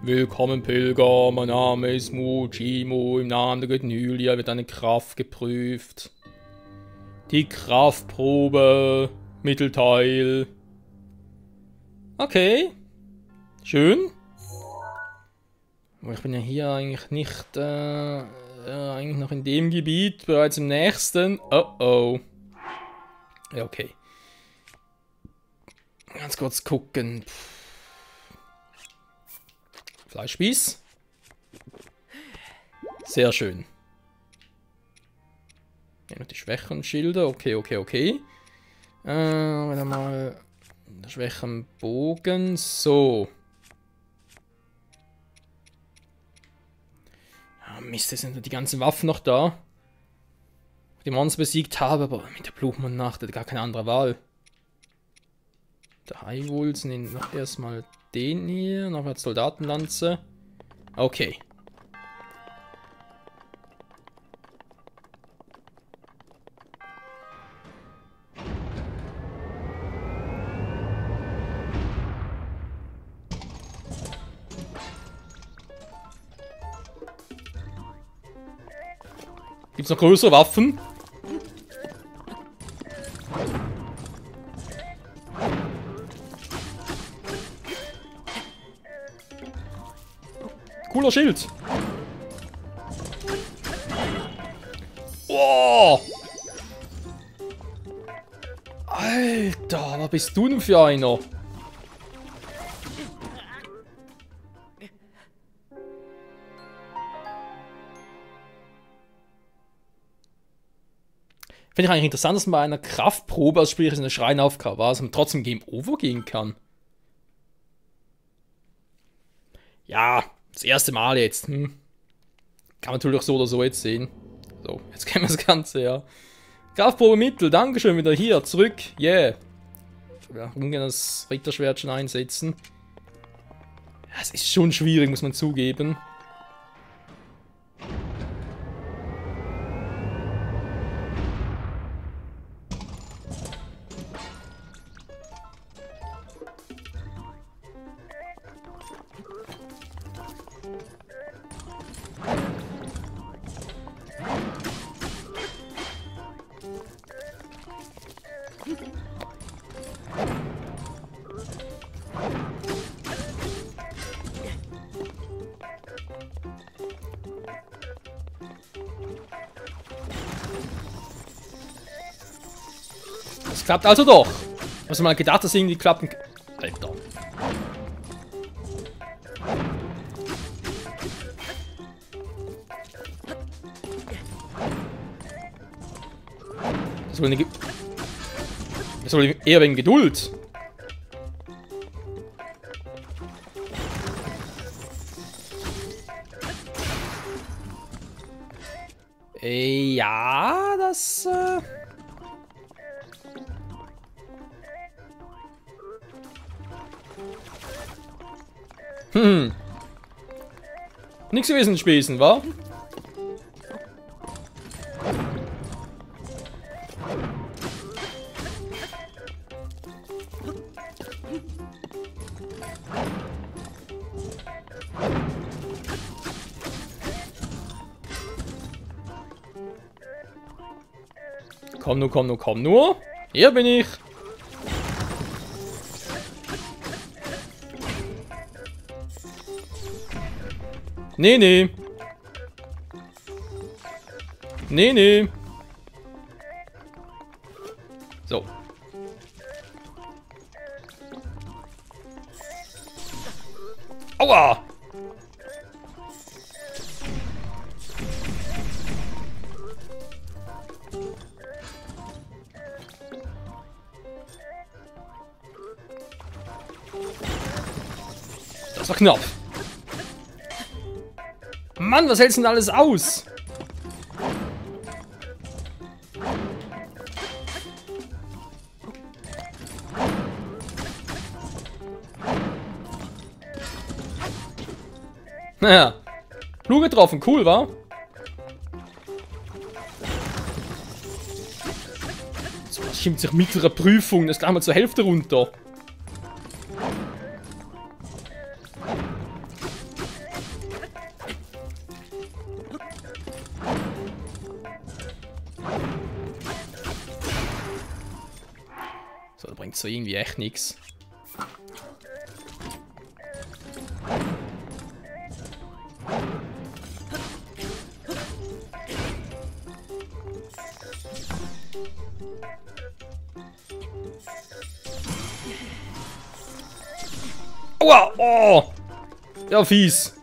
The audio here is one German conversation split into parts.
Willkommen Pilger, mein Name ist Mujimo, im Namen der göttlichen Hylia wird deine Kraft geprüft. Die Kraftprobe, Mittelteil. Okay, schön. Aber ich bin ja hier eigentlich nicht, eigentlich noch in dem Gebiet, bereits im nächsten. Oh oh. Ja, okay. Ganz kurz gucken. Fleischspieß. Sehr schön. Ja, noch die schwächeren Schilder. Okay. Wieder mal der schwächeren Bogen. So. Ja, Mist, jetzt sind die ganzen Waffen noch da. Die Monster besiegt habe, aber mit der Blumennacht hat gar keine andere Wahl. Der Highwolves nehmen noch erstmal den hier, noch als Soldatenlanze. Okay. Gibt's noch größere Waffen? Cooler Schild. Oh! Alter, was bist du denn für einer? Finde ich eigentlich interessant, dass man bei einer Kraftprobe, also sprich eine Schreinaufgabe war, dass man trotzdem Game Over gehen kann. Ja, das erste Mal jetzt. Kann man natürlich so oder so jetzt sehen. So, jetzt kennen wir das Ganze, ja. Kraftprobe Mittel, Dankeschön, wieder hier, zurück, yeah. Ja, ungern das Ritterschwert schon einsetzen. Ja, es ist schon schwierig, muss man zugeben. Das klappt also doch. Ich habe mal gedacht, dass irgendwie klappen. Alter. Das soll eher wegen Geduld. Ja, das. Nix gewesen Spesen, wa? Komm nur. Hier bin ich. Nee. So. Aua! Das war knapp. Mann, was hältst du denn alles aus? Naja. Flug getroffen, cool, wa? So, das schimmt sich mittlere Prüfung, das ist gleich mal zur Hälfte runter. bringt so irgendwie echt nichts. Aua! Oh! Ja, fies.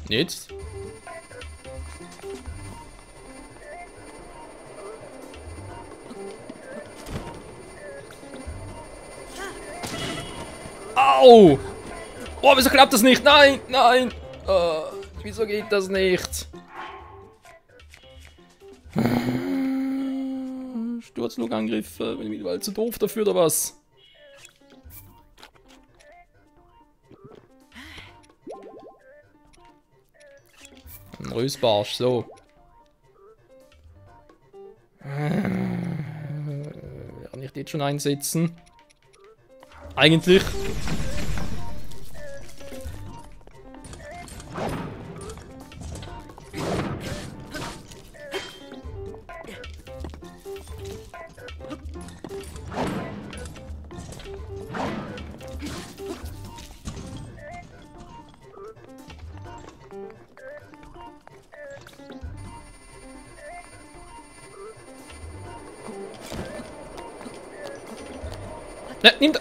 Nichts. Au! Oh, wieso klappt das nicht? Nein, nein! Wieso geht das nicht? Sturzflugangriffe, bin ich wieder zu doof dafür oder was? Ein Rösbarsch, so. Kann ich den schon einsetzen? Eigentlich. Ne, nimm da.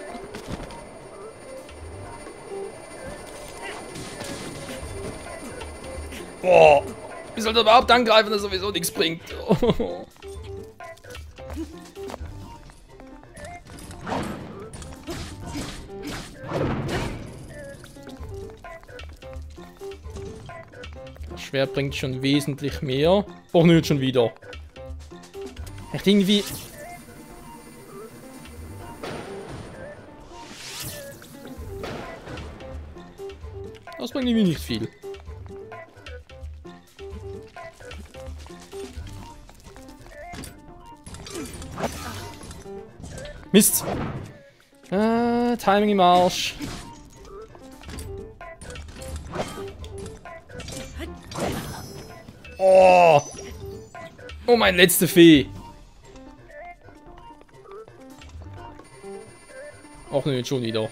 Boah. Wie soll das überhaupt angreifen, das sowieso nichts bringt? Oh. Das Schwert bringt schon wesentlich mehr. Oh, nö, schon wieder. Echt irgendwie... Das bringt irgendwie nicht viel. Mist. Timing im Arsch. Oh. Oh, mein letzte Fee. Och nö, schon wieder.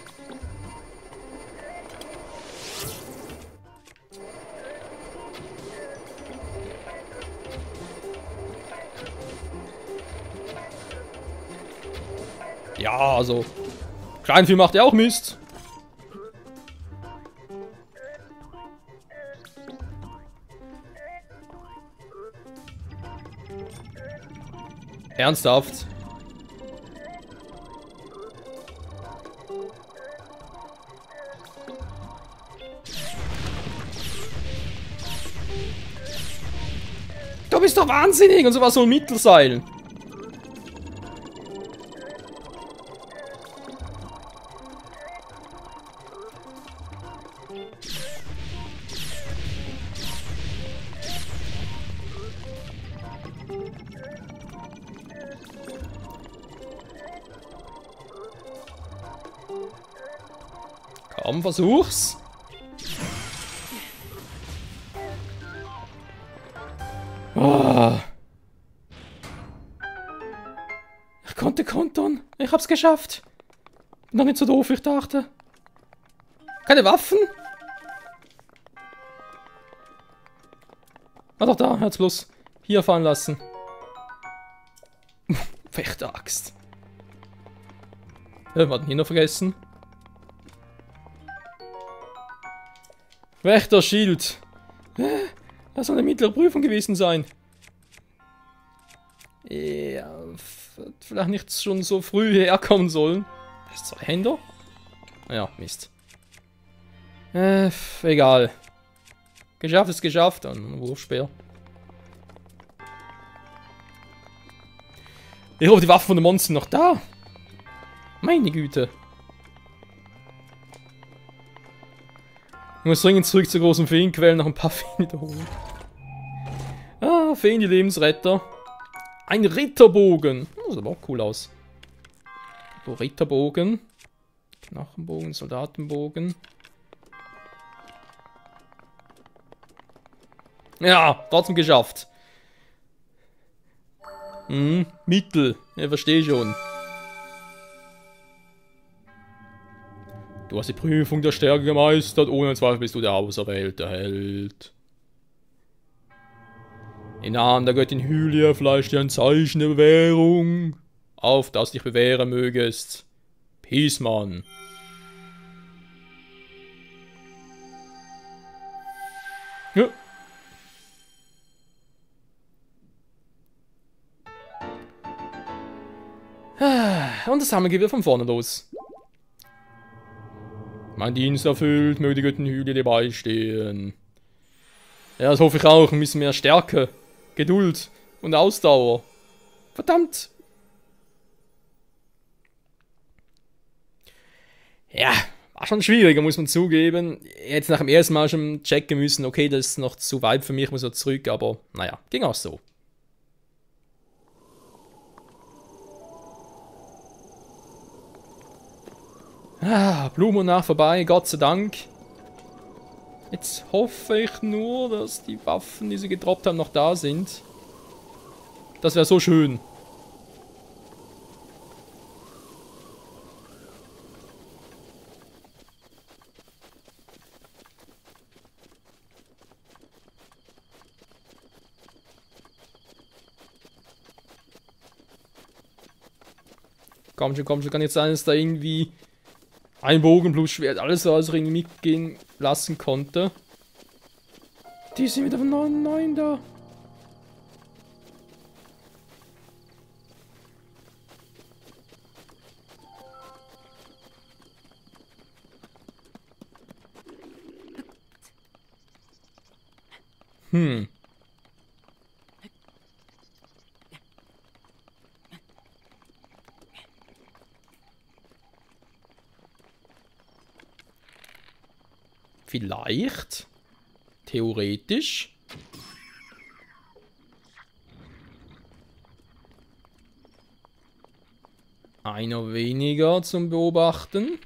Ja, also. Kleinvieh macht ja auch Mist. Ernsthaft? Du bist doch wahnsinnig und sowas soll Mittel sein. Komm, versuch's. Oh. Ich konnte kontern. Ich hab's geschafft. Noch nicht so doof, wie ich dachte. Keine Waffen? Ah doch, da, hat's bloß hier fahren lassen. Fechteraxt. Wir hatten hier noch vergessen. Wächterschild. Das soll eine mittlere Prüfung gewesen sein. Ja, vielleicht nicht schon so früh herkommen sollen. Das ist 2 Händer? Ja, Mist. Egal. Geschafft ist geschafft. Ein Wurfspeer. Ich hoffe, die Waffen von den Monstern sind noch da. Meine Güte. Ich muss dringend zurück zur großen Feenquelle, noch ein paar Feen wiederholen. Ah, Feen, die Lebensretter. Ein Ritterbogen. Das sieht aber auch cool aus. So, Ritterbogen. Knochenbogen, Soldatenbogen. Ja, trotzdem geschafft. Mittel. Ich verstehe schon. Du hast die Prüfung der Stärke gemeistert. Ohne Zweifel bist du der auserwählte Held. In Namen der Göttin Hylia fleisch dir ein Zeichen der Bewährung. Auf, dass du dich bewähren mögest. Peace, Mann. Ja. Und das haben wir wieder von vorne los. Mein Dienst erfüllt, möge die Göttin Hylia dir beistehen. Ja, das hoffe ich auch. Ein bisschen mehr Stärke, Geduld und Ausdauer. Verdammt. Ja, war schon schwieriger, muss man zugeben. Jetzt nach dem ersten Mal schon checken müssen, okay, das ist noch zu weit für mich, muss er zurück, aber naja, ging auch so. Ah, Blumen nach vorbei, Gott sei Dank. Jetzt hoffe ich nur, dass die Waffen, die sie gedroppt haben, noch da sind. Das wäre so schön. Komm schon, kann jetzt sein, dass da irgendwie ein Bogen plus Schwert, alles was er irgendwie mitgehen lassen konnte. Die sind wieder von 9 da. Vielleicht. Theoretisch. Einer weniger zum Beobachten.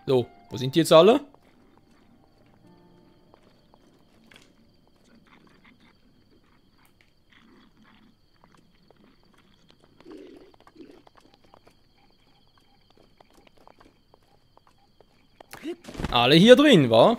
So, wo sind die jetzt alle? Alle hier drin, wa?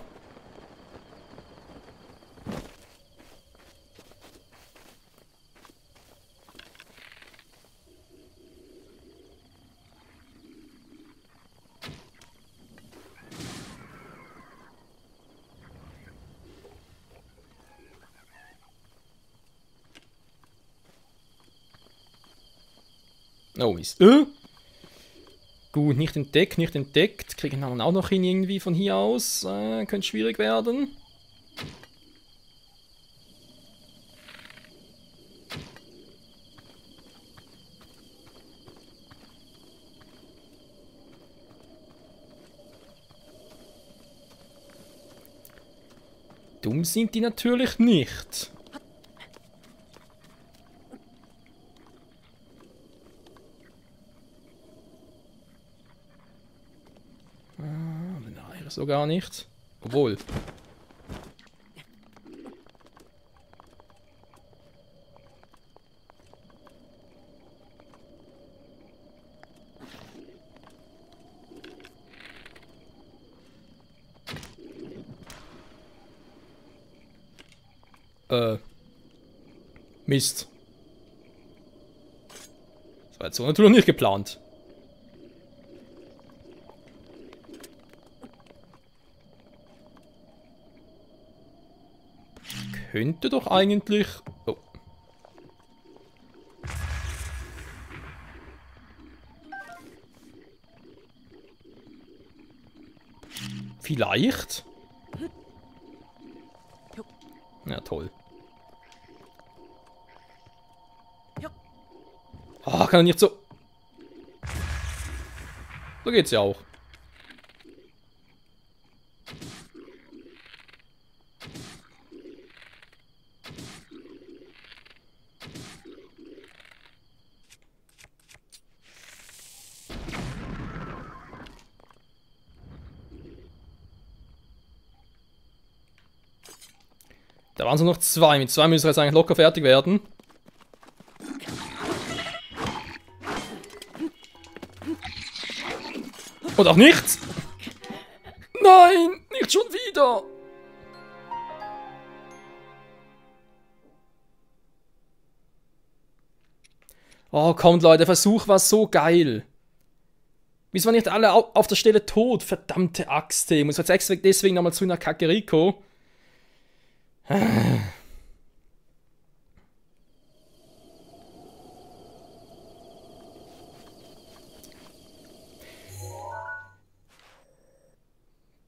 Oh, Mist. Gut, nicht entdeckt, nicht entdeckt. Kriegen wir auch noch hin irgendwie von hier aus. Könnte schwierig werden. Dumm sind die natürlich nicht. Nein, so gar nicht. Obwohl. Mist. Das war jetzt so natürlich nicht geplant. Könnte doch eigentlich... Oh. Vielleicht? Ja, toll. Oh, kann er nicht so... So geht's ja auch. Da waren es nur noch 2. Mit 2 müssen wir jetzt eigentlich locker fertig werden. Und auch nichts. Nein, nicht schon wieder. Oh, kommt Leute, der Versuch war so geil. Wieso waren nicht alle auf der Stelle tot? Verdammte Axt. Ich muss jetzt extra deswegen nochmal zu nach Kakariko.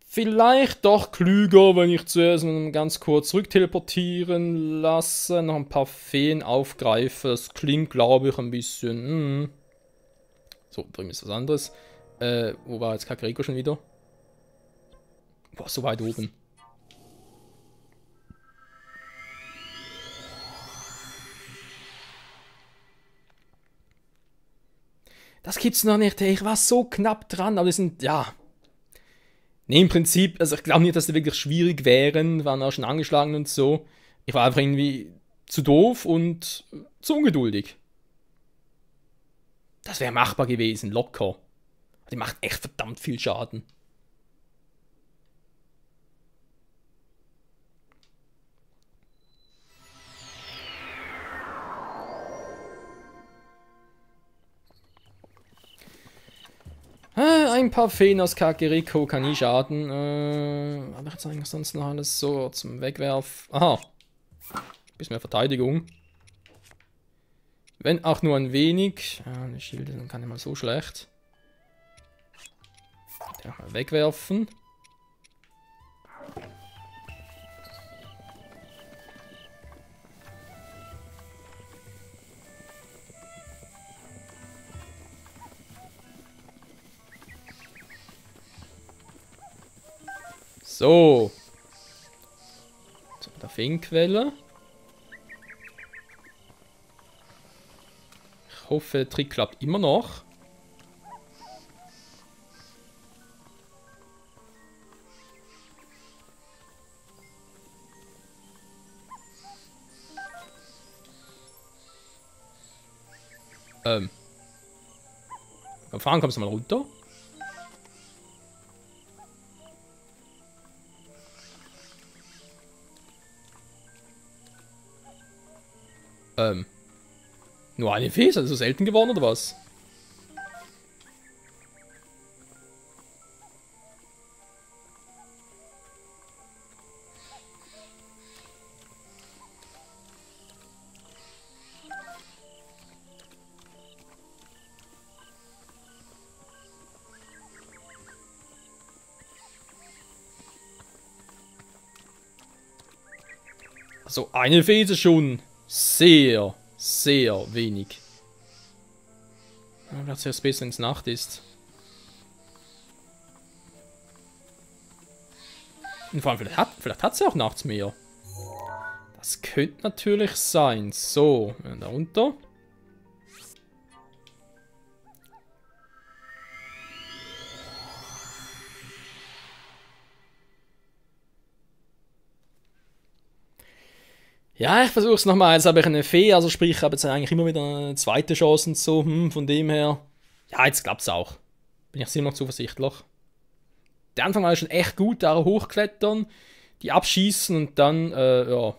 Vielleicht doch klüger, wenn ich zuerst ganz kurz zurückteleportieren lasse, noch ein paar Feen aufgreife. Das klingt, glaube ich, ein bisschen... So, drüben ist was anderes. Wo war jetzt Kakariko schon wieder? Boah, so weit oben. Das gibt's noch nicht, ey. Ich war so knapp dran, aber die sind, ja... Nee, im Prinzip, also ich glaube nicht, dass die wirklich schwierig wären, waren auch schon angeschlagen und so. Ich war einfach irgendwie zu doof und zu ungeduldig. Das wäre machbar gewesen, locker. Die macht echt verdammt viel Schaden. Ein paar Feen aus Kakariko kann nie schaden. Habe ich jetzt eigentlich sonst noch alles so zum Wegwerfen? Aha. Bisschen mehr Verteidigung. Wenn auch nur ein wenig. Eine Schilde, dann kann ich mal so schlecht. Ja, mal wegwerfen. So. Zu der Feenquelle. Ich hoffe, der Trick klappt immer noch. Beim Fahren kommst du mal runter. Nur eine Fee? Ist das so selten geworden oder was? Also eine Fee ist schon sehr, sehr wenig. Dann wird es erst besser, wenn es Nacht ist. Und vor allem, vielleicht hat sie auch nachts mehr. Das könnte natürlich sein. So, da runter. Ja, ich versuche es nochmal. Jetzt habe ich eine Fee, also sprich, ich habe jetzt eigentlich immer wieder eine zweite Chance und so. Von dem her. Ja, jetzt klappt es auch. Bin ich immer noch zuversichtlich. Der Anfang war schon echt gut, da hochklettern, die abschießen und dann, ja.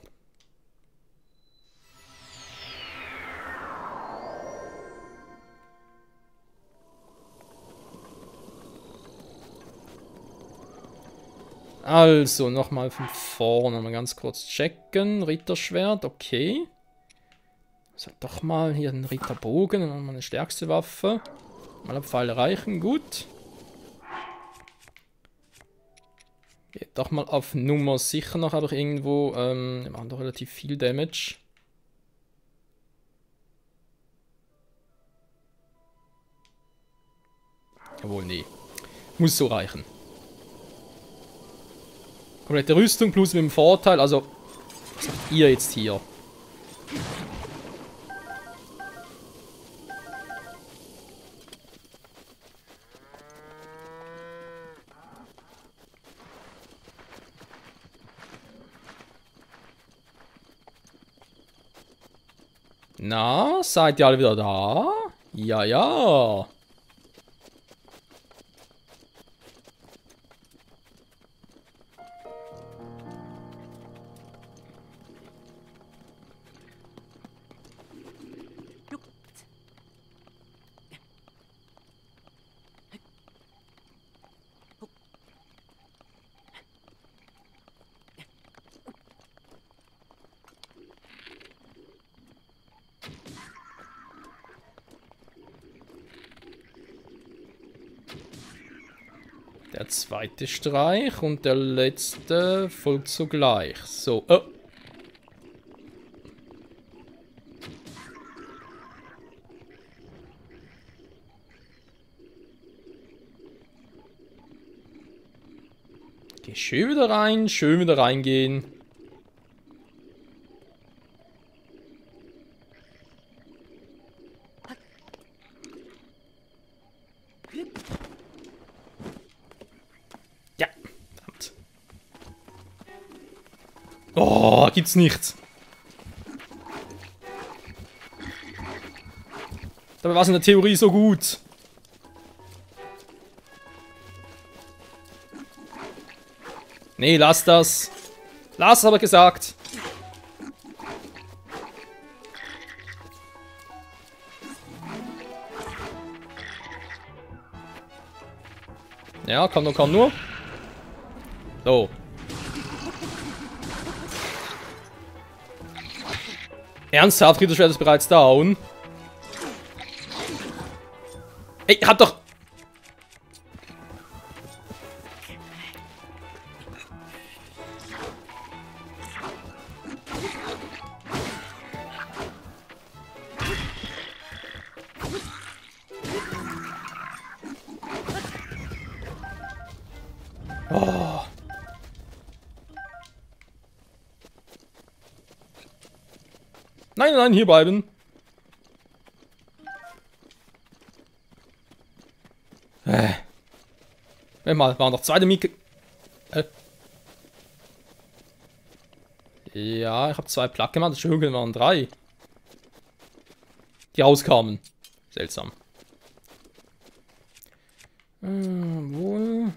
Also, nochmal von vorne, mal ganz kurz checken. Ritterschwert, okay. So, doch mal hier den Ritterbogen und dann meine stärkste Waffe. Mal ab Pfeile reichen, gut. Geht doch mal auf Nummer sicher noch, aber irgendwo, wir machen doch relativ viel Damage. Muss so reichen. Komplette Rüstung plus mit dem Vorteil, also was macht ihr jetzt hier? Na, seid ihr alle wieder da? Ja, ja. Der zweite Streich und der letzte folgt sogleich. So, oh. Geh schön wieder reingehen. Ja, verdammt. Oh, gibt's nichts. Dabei war es in der Theorie so gut. Nee, lass das. Lass, aber gesagt. Ja, komm nur, komm nur. So. Ernsthaft, Ritterschwert ist bereits down. Ey, hab doch... Oh. Nein, nein, hier bleiben. Mal, waren noch zwei Mieke. Ja, ich habe zwei Plaque gemacht, das Schöne waren drei. Die rauskamen. Seltsam. Wohl.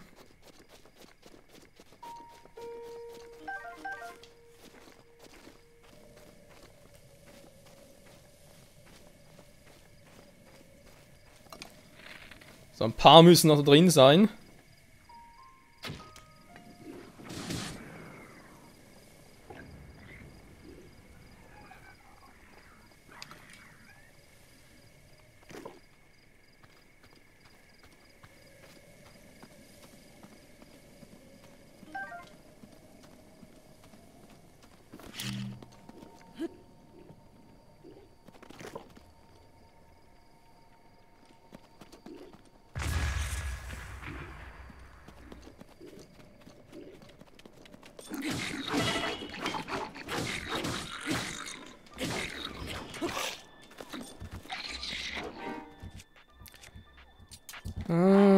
So, ein paar müssen noch da drin sein.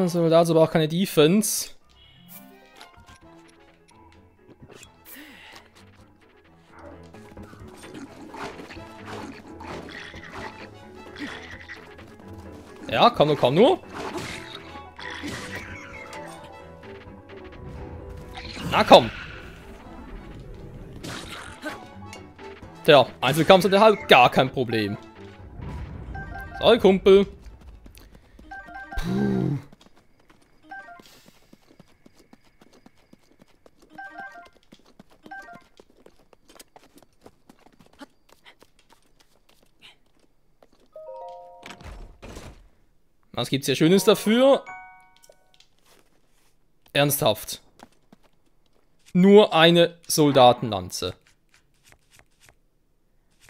Soldat ist aber auch keine Defense. Ja, komm nur, komm nur. Na komm. Tja, Einzelkampf hat er halt gar kein Problem. Sorry, Kumpel. Puh. Was gibt's hier Schönes dafür? Ernsthaft. Nur eine Soldatenlanze.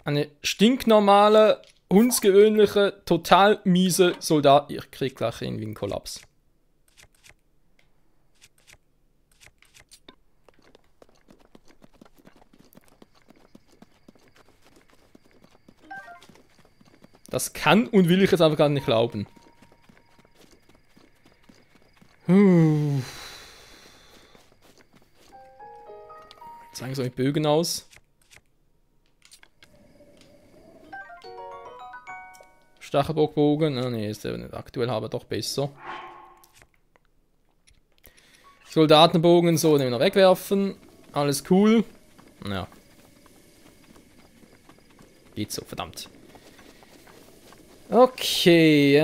Eine stinknormale, hundsgewöhnliche, total miese Soldat... Ich krieg gleich irgendwie einen Kollaps. Das kann und will ich jetzt einfach gar nicht glauben. Zeigen so mit Bögen aus. Stachelbockbogen. Ah, nee, ist der nicht aktuell, aber doch besser. Soldatenbogen, so, den wir noch wegwerfen. Alles cool. Ja. Geht so, verdammt. Okay,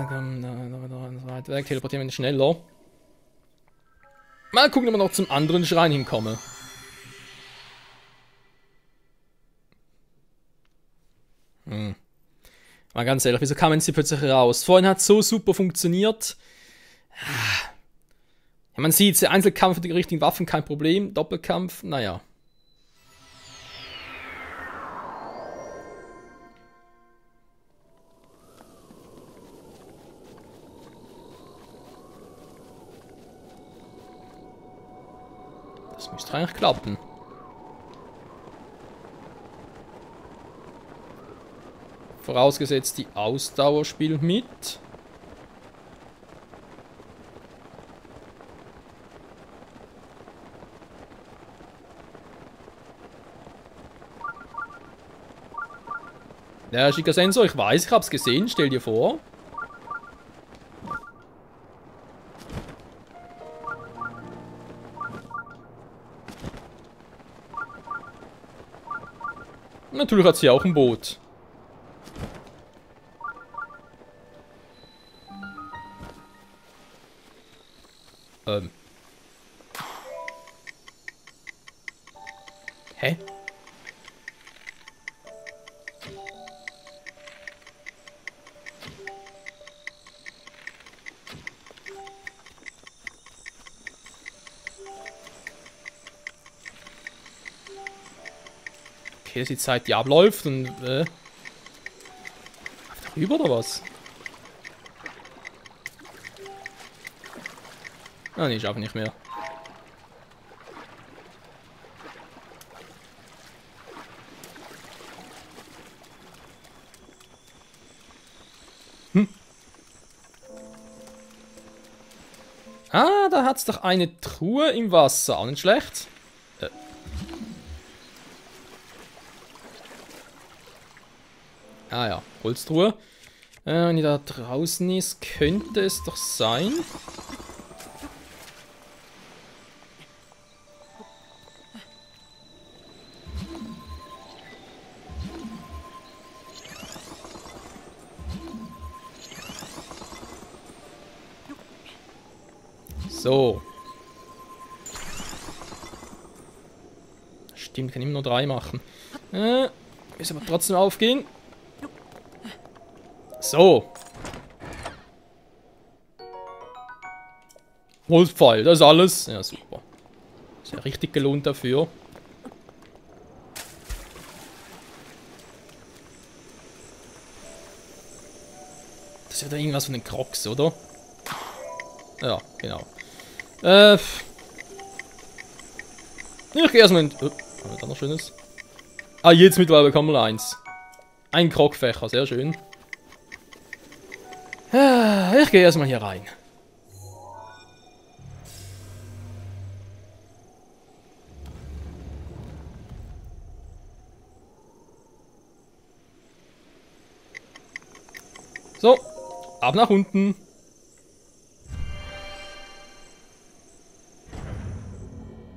komm, da weit weg, teleportieren wir ihn schneller. Mal gucken, ob wir noch zum anderen Schrein hinkommen. Mal ganz ehrlich, wieso kamen sie plötzlich raus? Vorhin hat es so super funktioniert. Ja, man sieht, der Einzelkampf mit den richtigen Waffen kein Problem. Doppelkampf, naja. Das müsste eigentlich klappen. Vorausgesetzt, die Ausdauer spielt mit. Ja, schicker Sensor, ich weiß, ich hab's gesehen, stell dir vor. Natürlich hat sie auch ein Boot. Hä? Okay, dass die Zeit die abläuft und rüber oder was? Ah, nee, ich schaffe nicht mehr. Ah, da hat's doch eine Truhe im Wasser. Auch nicht schlecht. Ah ja, Holztruhe. Wenn die da draußen ist, könnte es doch sein. So. Stimmt, kann immer nur 3 machen. Müssen aber trotzdem aufgehen. So. Holzpfeil, das ist alles. Ja, super. Ist ja richtig gelohnt dafür. Das ist ja da irgendwas von den Crocs, oder? Ja, genau. Ich gehe erstmal in... Oh, haben wir da noch Schönes? Ah, jetzt mittlerweile bekommen wir eins. Ein Krogfächer, sehr schön. Ich gehe erstmal hier rein. So, ab nach unten.